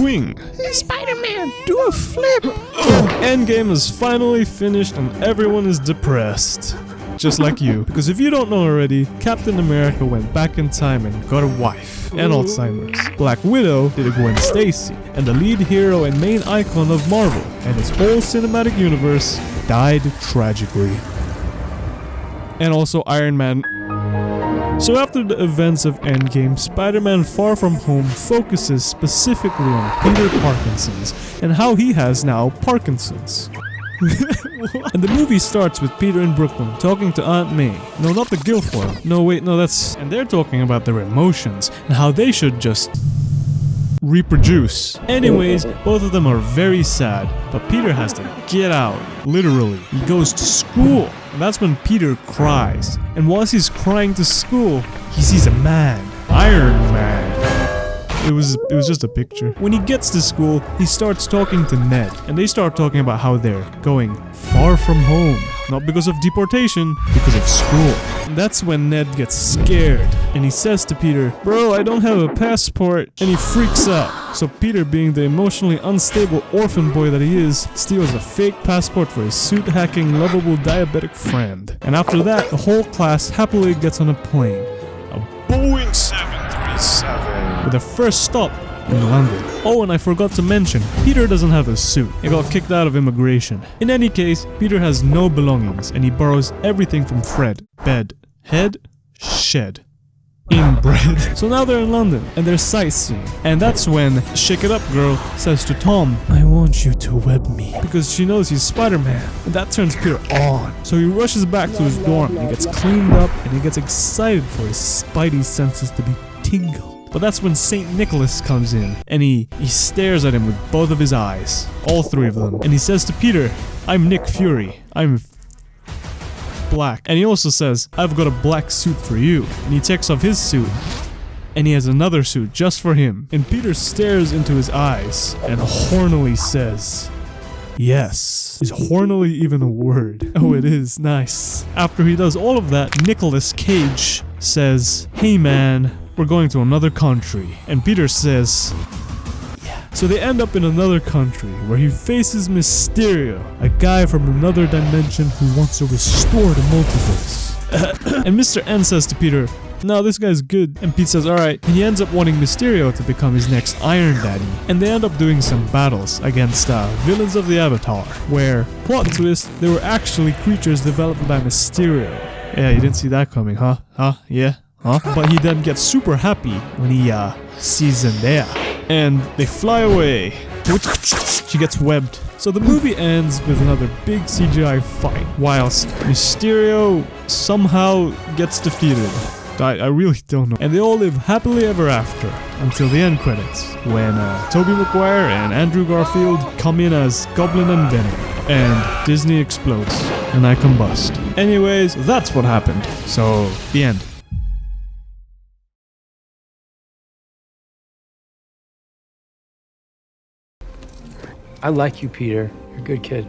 swing. Spider-Man, do a flip. Endgame is finally finished and everyone is depressed. Just like you. Because if you don't know already, Captain America went back in time and got a wife and Alzheimer's. Black Widow did a Gwen Stacy, and the lead hero and main icon of Marvel and its whole cinematic universe died tragically. And also Iron Man. So after the events of Endgame, Spider-Man Far From Home focuses specifically on Peter Parkinson's and how he has now Parkinson's. And the movie starts with Peter in Brooklyn talking to Aunt May. No, not the Guilfoyle. No, wait, no, that's... And they're talking about their emotions and how they should just... reproduce. Anyways, both of them are very sad, but Peter has to get out. Literally. He goes to school. And that's when Peter cries. And whilst he's crying to school, he sees a man. Iron Man. It was just a picture. When he gets to school, he starts talking to Ned, and they start talking about how they're going far from home. Not because of deportation, because of school. And that's when Ned gets scared, and he says to Peter, "Bro, I don't have a passport," and he freaks out. So Peter, being the emotionally unstable orphan boy that he is, steals a fake passport for his suit-hacking, lovable diabetic friend. And after that, the whole class happily gets on a plane. A Boeing 737. With the first stop in London. Oh, and I forgot to mention, Peter doesn't have a suit. He got kicked out of immigration. In any case, Peter has no belongings, and he borrows everything from Fred. Bed, head, shed. Inbred. So now they're in London, and they're sightseeing. And that's when Shake It Up Girl says to Tom, "I want you to web me." Because she knows he's Spider-Man. And that turns Peter on. So he rushes back to his dorm, and he gets cleaned up, and he gets excited for his spidey senses to be tingled. But that's when St. Nicholas comes in, and he stares at him with both of his eyes. All three of them. And he says to Peter, "I'm Nick Fury. I'm black." And he also says, "I've got a black suit for you." And he takes off his suit, and he has another suit just for him. And Peter stares into his eyes, and hornily says, "Yes." Is hornily even a word? Oh, it is. Nice. After he does all of that, Nicolas Cage says, "Hey man, we're going to another country." And Peter says, "Yeah." So they end up in another country where he faces Mysterio, a guy from another dimension who wants to restore the multiverse. And Mr. N says to Peter, "No, this guy's good." And Pete says, "Alright." And he ends up wanting Mysterio to become his next Iron Daddy. And they end up doing some battles against villains of the Avatar, where, plot twist, they were actually creatures developed by Mysterio. Yeah, you didn't see that coming, huh? Yeah? Huh? But he then gets super happy when he sees Zendaya. And they fly away. She gets webbed. So the movie ends with another big CGI fight, whilst Mysterio somehow gets defeated. I really don't know. And they all live happily ever after until the end credits, when Tobey Maguire and Andrew Garfield come in as Goblin and Venom, and Disney explodes, and I combust. Anyways, that's what happened. So, the end. I like you, Peter. You're a good kid.